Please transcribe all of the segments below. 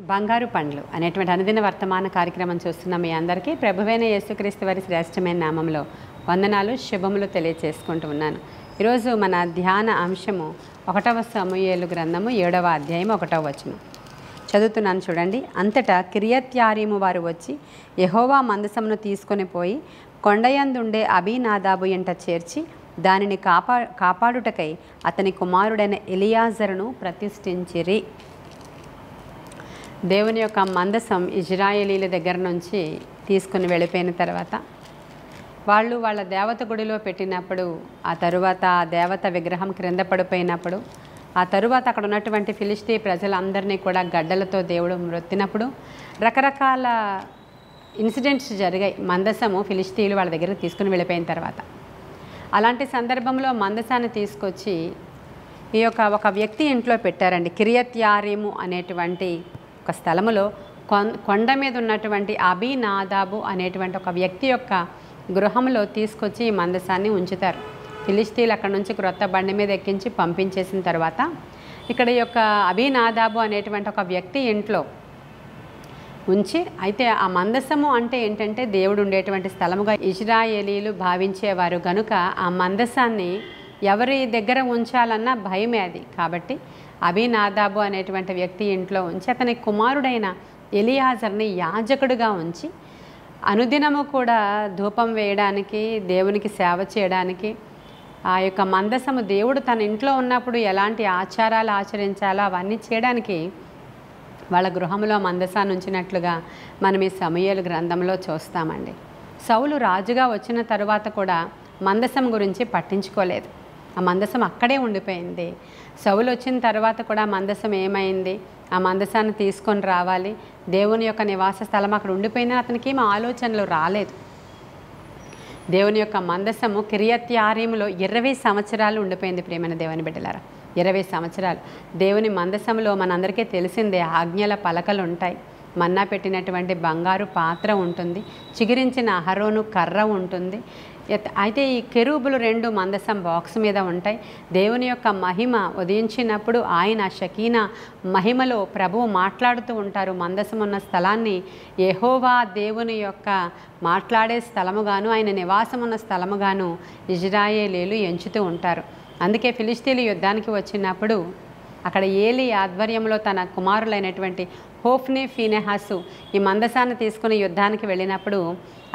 బంగారు పండ్లు అనేటువంటి అనుదిన వర్తమాన కార్యక్రమం చూస్తున్న మీ అందరికీ ప్రభువైన యేసుక్రీస్తు వారి శ్రేష్టమైన నామంలో వందనాలు శుభములు తెలియచేసుకుంటూ ఉన్నాను. ఈరోజు మన ధ్యాన అంశము 1వ సమూయేలు గ్రంథము 7వ అధ్యాయం 1వ వచనం చదువుతున్నాను చూడండి. అంతటా కిర్యత్యారీము వారు వచ్చి యెహోవా మందసమును తీసుకొని పోయి కొండయందుండే అబీనాదాబు ఎంట చేర్చి దానిని కాపాడుటకై అతని కుమారుడైన ఎలియాజరును ప్రతిష్ఠించిరి. దేవుని యొక్క మందసం ఇజ్రాయేలీల దగ్గర నుంచి తీసుకుని వెళ్ళిపోయిన తర్వాత వాళ్ళు వాళ్ళ దేవత గుడిలో పెట్టినప్పుడు, ఆ తరువాత ఆ దేవత విగ్రహం క్రింద పడిపోయినప్పుడు, ఆ తరువాత అక్కడ ఉన్నటువంటి ఫిలిష్తీ ప్రజలందరినీ కూడా గడ్డలతో దేవుడు మ్రొత్తినప్పుడు రకరకాల ఇన్సిడెంట్స్ జరిగాయి. మందసము ఫిలిష్తీలు వాళ్ళ దగ్గరికి తీసుకుని వెళ్ళిపోయిన తర్వాత అలాంటి సందర్భంలో మందసాన్ని తీసుకొచ్చి ఈ యొక్క ఒక వ్యక్తి ఇంట్లో పెట్టారండి. కిర్యత్యారీము అనేటువంటి ఒక స్థలములో కొండ మీద ఉన్నటువంటి అబీనాదాబు అనేటువంటి ఒక వ్యక్తి యొక్క గృహంలో తీసుకొచ్చి ఈ మందసాన్ని ఉంచుతారు. ఫిలిష్తీలు అక్కడ నుంచి క్రొత్త బండి మీద ఎక్కించి పంపించేసిన తర్వాత ఇక్కడ ఈ యొక్క అబీనాదాబు అనేటువంటి ఒక వ్యక్తి ఇంట్లో ఉంచి, అయితే ఆ మందసము అంటే ఏంటంటే దేవుడు ఉండేటువంటి స్థలముగా ఇజ్రాయేలీలు భావించేవారు కనుక ఆ మందసాన్ని ఎవరి దగ్గర ఉంచాలన్నా భయమే అది. కాబట్టి అబీనాదాబు అనేటువంటి వ్యక్తి ఇంట్లో ఉంచి అతని కుమారుడైన ఎలియాజర్ని యాజకుడిగా ఉంచి అనుదినము కూడా ధూపం వేయడానికి, దేవునికి సేవ చేయడానికి, ఆ యొక్క మందసము దేవుడు తన ఇంట్లో ఉన్నప్పుడు ఎలాంటి ఆచారాలు ఆచరించాలో అవన్నీ చేయడానికి వాళ్ళ గృహంలో మందసాన్ని ఉంచినట్లుగా మనం ఈ సమూయేలు గ్రంథంలో చూస్తామండి. సౌలు రాజుగా వచ్చిన తరువాత కూడా మందసం గురించి పట్టించుకోలేదు. ఆ మందసం అక్కడే ఉండిపోయింది. సౌలు వచ్చిన తర్వాత కూడా మందసం ఏమైంది, ఆ మందసాన్ని తీసుకొని రావాలి, దేవుని యొక్క నివాస స్థలం అక్కడ ఉండిపోయినా అతనికి ఏం ఆలోచనలు రాలేదు. దేవుని యొక్క మందసము కిర్యత్యారీములో 20 సంవత్సరాలు ఉండిపోయింది. ప్రియమైన దేవుని బిడ్డలారా, 20 సంవత్సరాలు దేవుని మందసంలో మనందరికీ తెలిసిందే ఆజ్ఞల పలకలు ఉంటాయి, మన్నా పెట్టినటువంటి బంగారు పాత్ర ఉంటుంది, చిగిరించిన అహరోను కర్ర ఉంటుంది. అయితే ఈ కెరూబులు 2 మందసం బాక్స్ మీద ఉంటాయి. దేవుని యొక్క మహిమ ఉదయించినప్పుడు ఆయన షకీనా మహిమలో ప్రభువు మాట్లాడుతూ ఉంటారు. మందసం ఉన్న స్థలాన్ని యెహోవా దేవుని యొక్క మాట్లాడే స్థలముగాను, ఆయన నివాసం ఉన్న స్థలముగాను ఇజ్రాయేలీలు ఎంచుతూ ఉంటారు. అందుకే ఫిలిష్తీలు యుద్ధానికి వచ్చినప్పుడు అక్కడ ఏలీ ఆధ్వర్యంలో తన కుమారులైనటువంటి హోఫ్నీ ఫీనెహాసు ఈ మందసాన్ని తీసుకుని యుద్ధానికి వెళ్ళినప్పుడు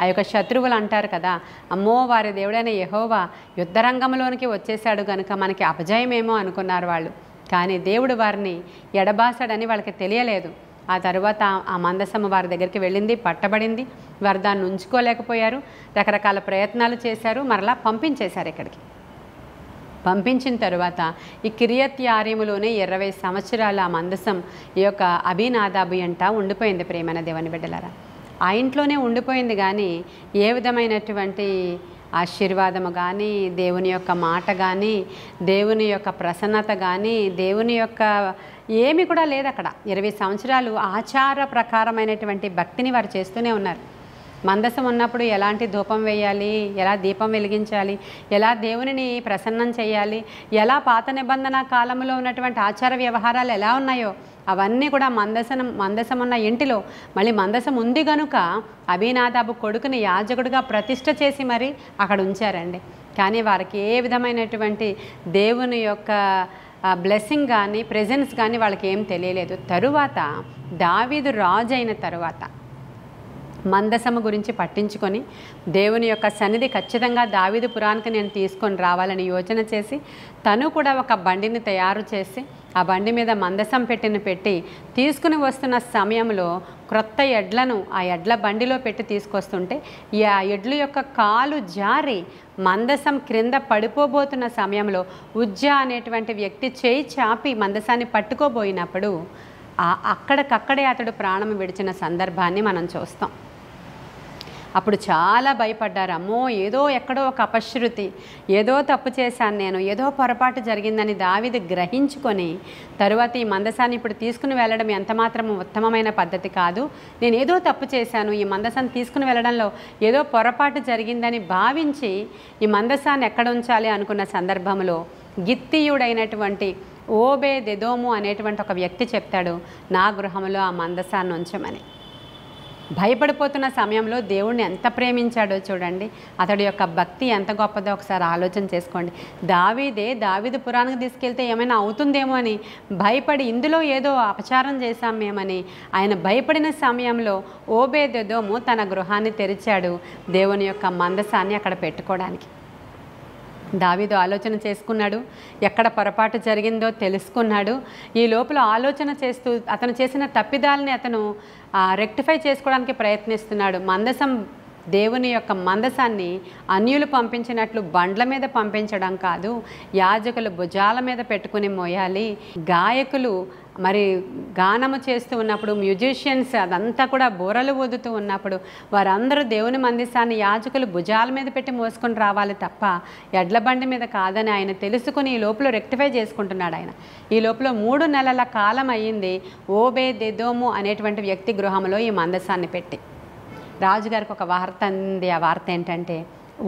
ఆ యొక్క శత్రువులు అంటారు కదా, అమ్మో వారి దేవుడైన యెహోవా యుద్ధరంగంలోనికి వచ్చేసాడు కనుక మనకి అపజయమేమో అనుకున్నారు వాళ్ళు. కానీ దేవుడు వారిని ఎడబాసాడని వాళ్ళకి తెలియలేదు. ఆ తరువాత ఆ మందసము వారి దగ్గరికి వెళ్ళింది, పట్టబడింది. వారు దాన్ని ఉంచుకోలేకపోయారు, రకరకాల ప్రయత్నాలు చేశారు, మరలా పంపించేశారు. ఇక్కడికి పంపించిన తరువాత ఈ కిర్యత్యారీములోనే 20 సంవత్సరాలు ఆ మందసం ఈ యొక్క అబీనాదాబు ఎంట ఉండిపోయింది. ప్రియమైన దేవుని బిడ్డలారా, ఆ ఇంట్లోనే ఉండిపోయింది. కానీ ఏ విధమైనటువంటి ఆశీర్వాదము కానీ, దేవుని యొక్క మాట కానీ, దేవుని యొక్క ప్రసన్నత కానీ, దేవుని యొక్క ఏమి కూడా లేదు అక్కడ. 20 సంవత్సరాలు ఆచార ప్రకారమైనటువంటి భక్తిని వారు చేస్తూనే ఉన్నారు. మందసం ఉన్నప్పుడు ఎలాంటి ధూపం వేయాలి, ఎలా దీపం వెలిగించాలి, ఎలా దేవునిని ప్రసన్నం చేయాలి, ఎలా పాత నిబంధన కాలంలో ఉన్నటువంటి ఆచార వ్యవహారాలు ఎలా ఉన్నాయో అవన్నీ కూడా మందసం ఉన్న ఇంటిలో మళ్ళీ మందసం ఉంది కనుక అబీనాదాబు కొడుకుని యాజకుడిగా ప్రతిష్ఠ చేసి మరీ అక్కడ ఉంచారండి. కానీ వారికి ఏ విధమైనటువంటి దేవుని యొక్క బ్లెస్సింగ్ కానీ ప్రెజెన్స్ కానీ వాళ్ళకి ఏం తెలియలేదు. తరువాత దావీదు రాజు అయిన తరువాత మందసము గురించి పట్టించుకొని దేవుని యొక్క సన్నిధి ఖచ్చితంగా దావీదు పురానికి నేను తీసుకొని రావాలని యోచన చేసి తను కూడా ఒక బండిని తయారు చేసి ఆ బండి మీద మందసం పెట్టి తీసుకుని వస్తున్న సమయంలో క్రొత్త ఎడ్లను ఆ ఎడ్ల బండిలో పెట్టి తీసుకొస్తుంటే ఆ ఎడ్ల యొక్క కాలు జారి మందసం క్రింద పడిపోబోతున్న సమయంలో ఉజ్జా అనేటువంటి వ్యక్తి చేయి చాపి మందసాన్ని పట్టుకోబోయినప్పుడు అక్కడికక్కడే అతడు ప్రాణం విడిచిన సందర్భాన్ని మనం చూస్తాం. అప్పుడు చాలా భయపడ్డారు. అమ్మో ఏదో ఎక్కడో ఒక అపశృతి, ఏదో తప్పు చేశాను నేను, ఏదో పొరపాటు జరిగిందని దావీదు గ్రహించుకొని తరువాత ఈ మందసాన్ని ఇప్పుడు తీసుకుని వెళ్ళడం ఎంతమాత్రం ఉత్తమమైన పద్ధతి కాదు, నేను ఏదో తప్పు చేశాను, ఈ మందసాన్ని తీసుకుని వెళ్ళడంలో ఏదో పొరపాటు జరిగిందని భావించి ఈ మందసాన్ని ఎక్కడ ఉంచాలి అనుకున్న సందర్భంలో గిత్తీయుడైనటువంటి ఓబేదెదోము అనేటువంటి ఒక వ్యక్తి చెప్తాడు, నా గృహంలో ఆ మందసాన్ని ఉంచమని. భయపడిపోతున్న సమయంలో దేవుణ్ణి ఎంత ప్రేమించాడో చూడండి. అతడి యొక్క భక్తి ఎంత గొప్పదో ఒకసారి ఆలోచన చేసుకోండి. దావీదు పురాణానికి తీసుకెళ్తే ఏమైనా అవుతుందేమో అని భయపడి, ఇందులో ఏదో అపచారం చేశాం మేమని ఆయన భయపడిన సమయంలో ఓబేదెదోము తన గృహాన్ని తెరిచాడు దేవుని యొక్క మందసాన్ని అక్కడ పెట్టుకోవడానికి. దావీదు ఆలోచన చేసుకున్నాడు, ఎక్కడ పొరపాటు జరిగిందో తెలుసుకున్నాడు. ఈ లోపల ఆలోచన చేస్తూ అతను చేసిన తప్పిదాలని అతను రెక్టిఫై చేసుకోవడానికి ప్రయత్నిస్తున్నాడు. దేవుని యొక్క మందసాన్ని అన్యులు పంపించినట్లు బండ్ల మీద పంపించడం కాదు, యాజకులు భుజాల మీద పెట్టుకుని మోయాలి. గాయకులు మరి గానము చేస్తూ ఉన్నప్పుడు, మ్యూజిషియన్స్ అదంతా కూడా బూరలు ఊదుతూ ఉన్నప్పుడు వారందరూ దేవుని మందసాన్ని యాజకులు భుజాల మీద పెట్టి మోసుకొని రావాలి తప్ప ఎడ్ల బండి మీద కాదని ఆయన తెలుసుకుని ఈ లోపల రెక్టిఫై చేసుకుంటున్నాడు. ఆయన ఈ లోపల 3 నెలల కాలం అయ్యింది ఓబేదెదోము అనేటువంటి వ్యక్తి గృహంలో ఈ మందసాన్ని పెట్టి. రాజుగారికి ఒక వార్త అంది. ఆ వార్త ఏంటంటే,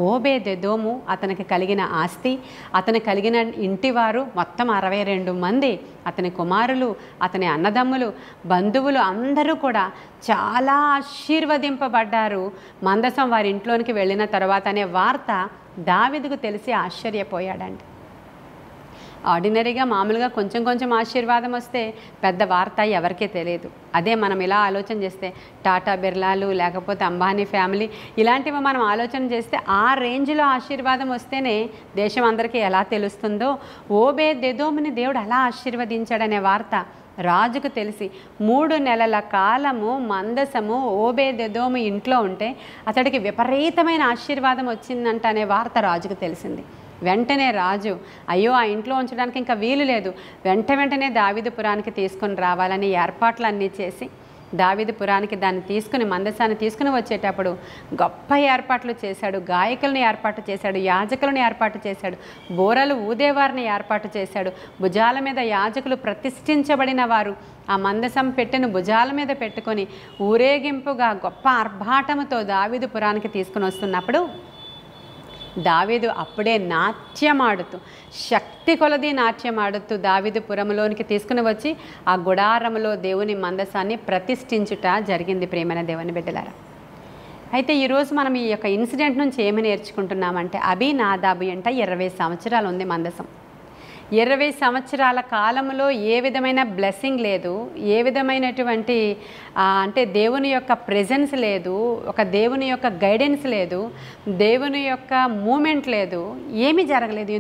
ఓబేదెదోము అతనికి కలిగిన ఆస్తి, అతనికి కలిగిన ఇంటివారు మొత్తం 62 మంది, అతని కుమారులు, అతని అన్నదమ్ములు, బంధువులు అందరూ కూడా చాలా ఆశీర్వదింపబడ్డారు మందసం వారి ఇంట్లోనికి వెళ్ళిన తర్వాత అనే వార్త దావీదుకు తెలిసి ఆశ్చర్యపోయాడండి. ఆర్డినరీగా మామూలుగా కొంచెం కొంచెం ఆశీర్వాదం వస్తే పెద్ద వార్త ఎవరికీ తెలియదు. అదే మనం ఇలా ఆలోచన చేస్తే టాటా బిర్లాలు లేకపోతే అంబానీ ఫ్యామిలీ ఇలాంటివి మనం ఆలోచన చేస్తే ఆ రేంజ్లో ఆశీర్వాదం వస్తేనే దేశం అందరికీ ఎలా తెలుస్తుందో ఓబేదెదోముని దేవుడు అలా ఆశీర్వదించాడనే వార్త రాజుకు తెలిసి 3 నెలల కాలము మందసము ఓబేదెదోము ఇంట్లో ఉంటే అతడికి విపరీతమైన ఆశీర్వాదం వచ్చిందంట అనే వార్త రాజుకు తెలిసింది. వెంటనే రాజు, అయ్యో ఆ ఇంట్లో ఉంచడానికి ఇంకా వీలు లేదు, వెంటనే దావీదుపురానికి తీసుకొని రావాలని ఏర్పాట్లన్నీ చేసి దావీదుపురానికి దాన్ని తీసుకుని మందసాన్ని తీసుకుని వచ్చేటప్పుడు గొప్ప ఏర్పాట్లు చేశాడు. గాయకులను ఏర్పాటు చేశాడు, యాజకులను ఏర్పాటు చేశాడు, బోరలు ఊదేవారిని ఏర్పాటు చేశాడు. భుజాల మీద యాజకులు ప్రతిష్ఠించబడిన వారు ఆ మందసం పెట్టెను భుజాల మీద పెట్టుకొని ఊరేగింపుగా గొప్ప ఆర్భాటముతో దావీదుపురానికి తీసుకుని వస్తున్నప్పుడు దావీదు అప్పుడే నాట్యమాడుతూ శక్తి కొలది నాట్యమాడుతూ దావీదుపురంలోనికి తీసుకుని వచ్చి ఆ గుడారములో దేవుని మందసాన్ని ప్రతిష్ఠించుట జరిగింది. ప్రేమైన దేవుని బిడ్డలారా, అయితే ఈరోజు మనం ఈ యొక్క ఇన్సిడెంట్ నుంచి ఏమి నేర్చుకుంటున్నామంటే, అబీనాదాబు అంట 20 సంవత్సరాలు ఉంది మందసం. 20 సంవత్సరాల కాలంలో ఏ విధమైన బ్లెస్సింగ్ లేదు, ఏ విధమైనటువంటి అంటే దేవుని యొక్క ప్రెజెన్స్ లేదు, ఒక దేవుని యొక్క గైడెన్స్ లేదు, దేవుని యొక్క మూమెంట్ లేదు, ఏమీ జరగలేదు.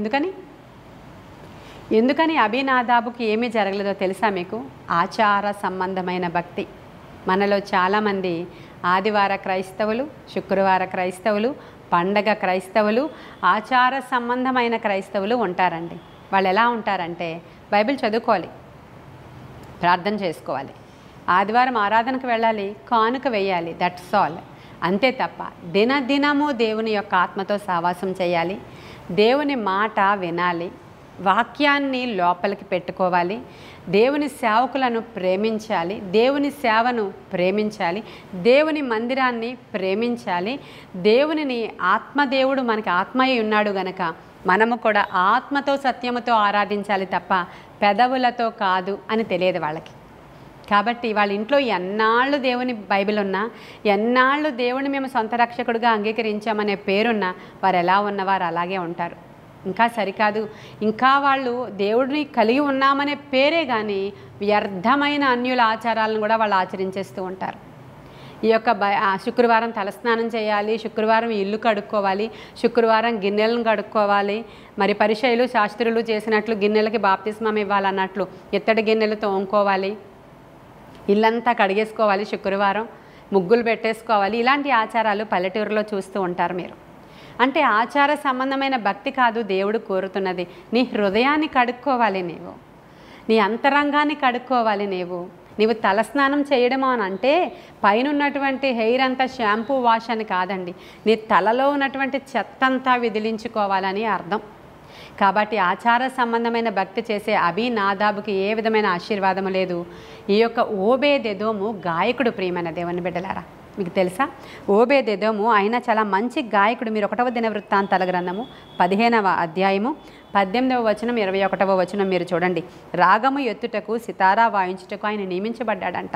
ఎందుకని అబీనాదాబుకి ఏమీ జరగలేదో తెలుసా మీకు? ఆచార సంబంధమైన భక్తి. మనలో చాలామంది ఆదివార క్రైస్తవులు, శుక్రవార క్రైస్తవులు, పండగ క్రైస్తవులు, ఆచార సంబంధమైన క్రైస్తవులు ఉంటారండి. వాళ్ళు ఎలా ఉంటారంటే, బైబిల్ చదువుకోవాలి, ప్రార్థన చేసుకోవాలి, ఆదివారం ఆరాధనకు వెళ్ళాలి, కానుక వేయాలి, దట్స్ ఆల్. అంతే తప్ప దినదినము దేవుని యొక్క ఆత్మతో సావాసం చేయాలి, దేవుని మాట వినాలి, వాక్యాన్ని లోపలికి పెట్టుకోవాలి, దేవుని సేవకులను ప్రేమించాలి, దేవుని సేవను ప్రేమించాలి, దేవుని మందిరాన్ని ప్రేమించాలి, దేవునిని ఆత్మదేవుడు మనకి ఆత్మయ్య ఉన్నాడు గనక మనము కూడా ఆత్మతో సత్యముతో ఆరాధించాలి తప్ప పెదవులతో కాదు అని తెలియదు వాళ్ళకి. కాబట్టి వాళ్ళ ఇంట్లో ఎన్నాళ్ళు దేవుని బైబిల్ ఉన్నా, ఎన్నాళ్ళు దేవుని మేము సొంత రక్షకుడిగా అంగీకరించామనే పేరున్నా వారు ఎలా ఉన్నవారు అలాగే ఉంటారు. ఇంకా సరికాదు, ఇంకా వాళ్ళు దేవుడిని కలిగి ఉన్నామనే పేరే కానీ వ్యర్థమైన అన్యుల ఆచారాలను కూడా వాళ్ళు ఆచరించేస్తూ ఉంటారు. ఈ యొక్క శుక్రవారం తలస్నానం చేయాలి, శుక్రవారం ఇల్లు కడుక్కోవాలి, శుక్రవారం గిన్నెలను కడుక్కోవాలి, మరి పరిచయులు శాస్త్రులు చేసినట్లు గిన్నెలకి బాప్తిస్మం ఇవ్వాలన్నట్లు ఇత్తడి గిన్నెలు తోముకోవాలి, ఇల్లంతా కడిగేసుకోవాలి, శుక్రవారం ముగ్గులు పెట్టేసుకోవాలి. ఇలాంటి ఆచారాలు పల్లెటూరులో చూస్తూ ఉంటారు మీరు. అంటే ఆచార సంబంధమైన భక్తి కాదు దేవుడు కోరుతున్నది. నీ హృదయాన్ని కడుక్కోవాలి, నీ అంతరంగాన్ని కడుక్కోవాలి. నీవు తలస్నానం చేయడము అని అంటే పైన ఉన్నటువంటి హెయిర్ అంతా షాంపూ వాష్ అని కాదండి, నీ తలలో ఉన్నటువంటి చెత్తంతా విదిలించుకోవాలని అర్థం. కాబట్టి ఆచార సంబంధమైన భక్తి చేసే అబీనాదాబుకి ఏ విధమైన ఆశీర్వాదము లేదు. ఈ యొక్క ఓబేదెదోము గాయకుడు. ప్రియమైన దేవుని బిడ్డలారా, మీకు తెలుసా ఓబేదెదోము ఆయన చాలా మంచి గాయకుడు. మీరు 1వ దినవృత్తాంతాల గ్రంథము 15వ అధ్యాయము 18వ వచనం 21వ వచనం మీరు చూడండి. రాగము ఎత్తుటకు సితారా వాయించుటకు ఆయన నియమించబడ్డాడంట.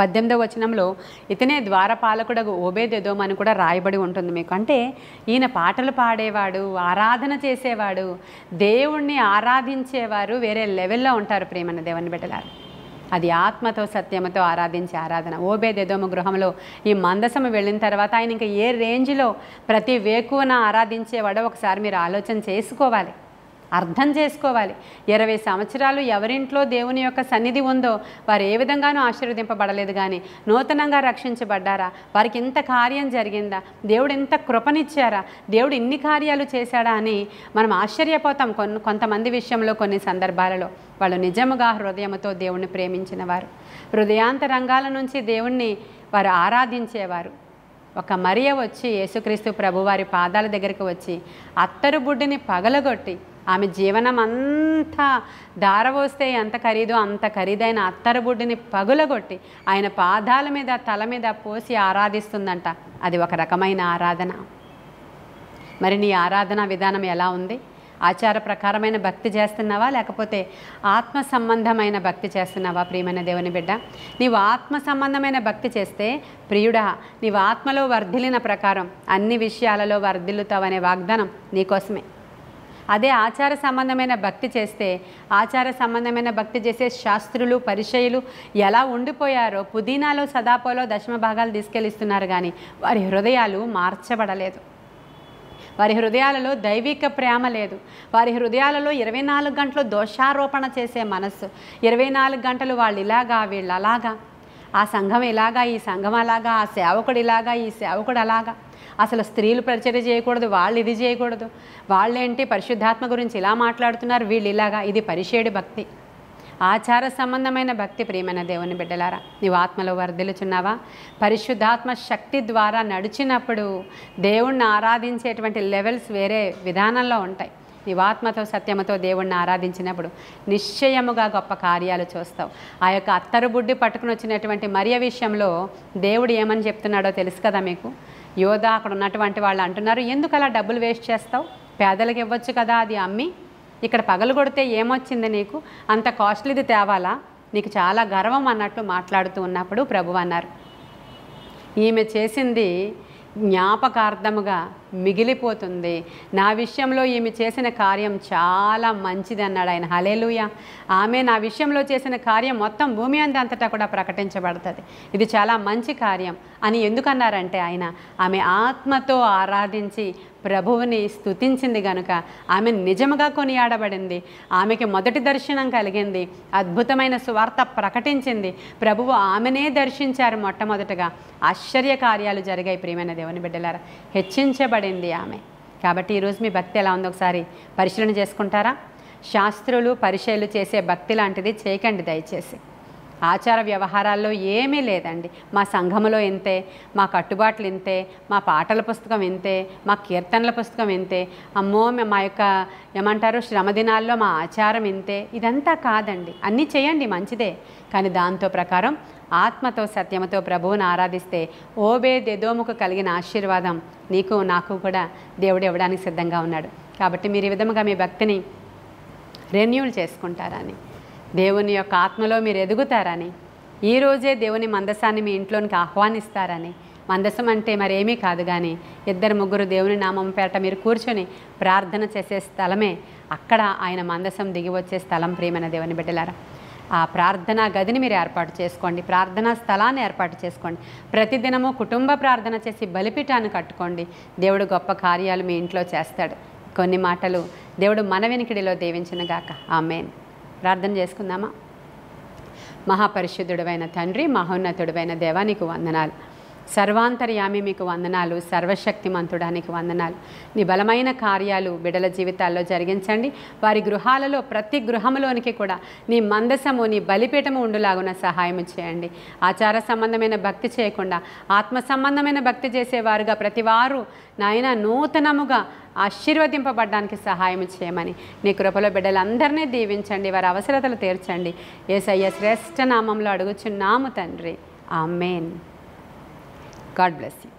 18వ వచనంలో ఇతనే ద్వారపాలకుడగు ఓబేదెదోము అని కూడా రాయబడి ఉంటుంది మీకు. అంటే ఈయన పాటలు పాడేవాడు, ఆరాధన చేసేవాడు, దేవుణ్ణి ఆరాధించేవారు వేరే లెవెల్లో ఉంటారు ప్రియమైన దేవుని బిడ్డలారు. అది ఆత్మతో సత్యముతో ఆరాధించే ఆరాధన. ఓబేదెదోము గృహంలో ఈ మందసము వెళ్ళిన తర్వాత ఆయన ఇంకా ఏ రేంజ్లో ప్రతి వేకువన ఆరాధించేవాడో ఒకసారి మీరు ఆలోచన చేసుకోవాలి, అర్థం చేసుకోవాలి. 20 సంవత్సరాలు ఎవరింట్లో దేవుని యొక్క సన్నిధి ఉందో వారు ఏ విధంగానూ ఆశీర్వదింపబడలేదు, కానీ నూతనంగా రక్షించబడ్డారా? వారికి ఇంత కార్యం జరిగిందా? దేవుడు ఇంత కృపనిచ్చారా? దేవుడు ఇన్ని కార్యాలు చేశాడా అని మనం ఆశ్చర్యపోతాం. కొంతమంది విషయంలో కొన్ని సందర్భాలలో వాళ్ళు నిజముగా హృదయముతో దేవుణ్ణి ప్రేమించిన వారు, హృదయాంతరంగాల నుంచి దేవుణ్ణి వారు ఆరాధించేవారు. ఒక మరియ వచ్చి యేసుక్రీస్తు ప్రభువారి పాదాల దగ్గరికి వచ్చి అత్తరు బుడ్డిని పగలగొట్టి, ఆమె జీవనం అంతా దారవోస్తే ఎంత ఖరీదో అంత ఖరీదైన అత్తరు బుడ్డిని పగులగొట్టి ఆయన పాదాల మీద తల మీద పోసి ఆరాధిస్తుందంట. అది ఒక రకమైన ఆరాధన. మరి నీ ఆరాధన విధానం ఎలా ఉంది? ఆచార ప్రకారమైన భక్తి చేస్తున్నావా, లేకపోతే ఆత్మ సంబంధమైన భక్తి చేస్తున్నావా? ప్రియమైన దేవుని బిడ్డ, నీవు ఆత్మ సంబంధమైన భక్తి చేస్తే ప్రియుడా, నీవు ఆత్మలో వర్ధిల్లిన ప్రకారం అన్ని విషయాలలో వర్ధిల్లుతావనే వాగ్దానం నీకోసమే. అదే ఆచార సంబంధమైన భక్తి చేస్తే, ఆచార సంబంధమైన భక్తి చేసే శాస్త్రులు పరిచయులు ఎలా ఉండిపోయారో, పుదీనాలో సదాపోలో దశమ భాగాలు తీసుకెళ్ళిస్తున్నారు, కానీ వారి హృదయాలు మార్చబడలేదు. వారి హృదయాలలో దైవిక ప్రేమ లేదు. వారి హృదయాలలో 24 గంటలు దోషారోపణ చేసే మనస్సు. 24 గంటలు వాళ్ళు ఇలాగా వీళ్ళు అలాగా, ఆ సంఘం ఇలాగా ఈ సంఘం అలాగా, ఆ సేవకుడు ఇలాగా ఈ సేవకుడు అలాగా, అసలు స్త్రీలు పరిచర్య చేయకూడదు, వాళ్ళు ఇది చేయకూడదు, వాళ్ళేంటి పరిశుద్ధాత్మ గురించి ఇలా మాట్లాడుతున్నారు, వీళ్ళు ఇలాగా. ఇది పరిషేడి భక్తి, ఆచార సంబంధమైన భక్తి. ప్రియమైన దేవుని బిడ్డలారా, నీవు ఆత్మలో వర్ధిల్లుచున్నావా? పరిశుద్ధాత్మ శక్తి ద్వారా నడిచినప్పుడు దేవుణ్ణి ఆరాధించేటువంటి లెవెల్స్ వేరే విధానంలో ఉంటాయి. నీవు ఆత్మతో సత్యముతో దేవుణ్ణి ఆరాధించినప్పుడు నిశ్చయముగా గొప్ప కార్యాలు చూస్తావు. ఆ యొక్క అత్తరు బుడ్డి పట్టుకుని వచ్చినటువంటి మరియ విషయంలో దేవుడు ఏమని చెప్తున్నాడో తెలుసు కదా మీకు. యోధా అక్కడ ఉన్నటువంటి వాళ్ళు అంటున్నారు, ఎందుకు అలా డబ్బులు వేస్ట్ చేస్తావు? పేదలకు ఇవ్వచ్చు కదా అది అమ్మి, ఇక్కడ పగలు కొడితే ఏమొచ్చింది నీకు? అంత కాస్ట్లీది తేవాలా? నీకు చాలా గర్వం అన్నట్లు మాట్లాడుతూ ఉన్నప్పుడు ప్రభువు అన్నారు, ఈమె చేసింది జ్ఞాపకార్థముగా మిగిలిపోతుంది. నా విషయంలో ఈమె చేసిన కార్యం చాలా మంచిది అన్నాడు ఆయన. హల్లెలూయా. ఆమె నా విషయంలో చేసిన కార్యం మొత్తం భూమి అంతటా కూడా ప్రకటించబడుతుంది. ఇది చాలా మంచి కార్యం అని ఎందుకన్నారంటే ఆయన ఆమె ఆత్మతో ఆరాధించి ప్రభువుని స్తుతించింది గనుక ఆమె నిజముగా కొనియాడబడింది. ఆమెకి మొదటి దర్శనం కలిగింది, అద్భుతమైన సువార్త ప్రకటించింది. ప్రభువు ఆమెనే దర్శించారు మొట్టమొదటగా. ఆశ్చర్య కార్యాలు జరిగాయి ప్రియమైన దేవుని బిడ్డలారా. హెచ్చించబడింది ఆమె. కాబట్టి ఈరోజు మీ భక్తి ఎలా ఉందో ఒకసారి పరిశీలన చేసుకుంటారా? శాస్త్రులు పరిచయులు చేసే భక్తి లాంటిది చేయకండి దయచేసి. ఆచార వ్యవహారాల్లో ఏమీ లేదండి. మా సంఘములో ఇంతే, మా కట్టుబాట్లు ఇంతే, మా పాటల పుస్తకం ఇంతే, మా కీర్తనల పుస్తకం ఇంతే, అమ్మో మా యొక్క ఏమంటారు శ్రమదినాల్లో మా ఆచారం ఇంతే. ఇదంతా కాదండి. అన్నీ చేయండి, మంచిదే. కానీ దాంతో ప్రకారం ఆత్మతో సత్యముతో ప్రభువుని ఆరాధిస్తే ఓబేదెదోముకు కలిగిన ఆశీర్వాదం నీకు నాకు కూడా దేవుడు ఇవ్వడానికి సిద్ధంగా ఉన్నాడు. కాబట్టి మీరు ఈ విధముగా మీ భక్తిని రెన్యూల్ చేసుకుంటారని, దేవుని యొక్క ఆత్మలో మీరు ఎదుగుతారని, ఈరోజే దేవుని మందసాన్ని మీ ఇంట్లోనికి ఆహ్వానిస్తారని. మందసం అంటే మరేమీ కాదు, కానీ 2-3 దేవుని నామం పేరట మీరు కూర్చొని ప్రార్థన చేసే స్థలమే. అక్కడ ఆయన మందసం దిగి వచ్చే స్థలం ప్రియమైన దేవుని బిడ్డలారా. ఆ ప్రార్థనా గదిని మీరు ఏర్పాటు చేసుకోండి, ప్రార్థనా స్థలాన్ని ఏర్పాటు చేసుకోండి. ప్రతిదినము కుటుంబ ప్రార్థన చేసి బలిపీఠాన్ని కట్టుకోండి. దేవుడు గొప్ప కార్యాలు మీ ఇంట్లో చేస్తాడు. కొన్ని మాటలు దేవుడు మన వెనుకడిలో దీవించునుగాక. ఆమేన్. ప్రార్థన చేసుకుందామా? మహాపరిశుద్ధుడైన తండ్రి, మహోన్నతుడైన దేవా, నీకు వందనాలు. సర్వాంతర్యామి మీకు వందనాలు. సర్వశక్తిమంతుడానికి వందనాలు. నీ బలమైన కార్యాలు బిడ్డల జీవితాల్లో జరిగించండి. వారి గృహాలలో ప్రతి గృహంలోనికి కూడా నీ మందసము నీ బలిపీఠము ఉండులాగున సహాయం చేయండి. ఆచార సంబంధమైన భక్తి చేయకుండా ఆత్మ సంబంధమైన భక్తి చేసేవారుగా ప్రతివారు నాయన నూతనముగా ఆశీర్వదింపబడడానికి సహాయం చేయమని నీ కృపలో బిడ్డలందరినీ దీవించండి. వారి అవసరతలు తీర్చండి. యేసయ్య శ్రేష్ఠ నామంలో అడుగుచున్నాము తండ్రి. ఆమేన్. God bless you.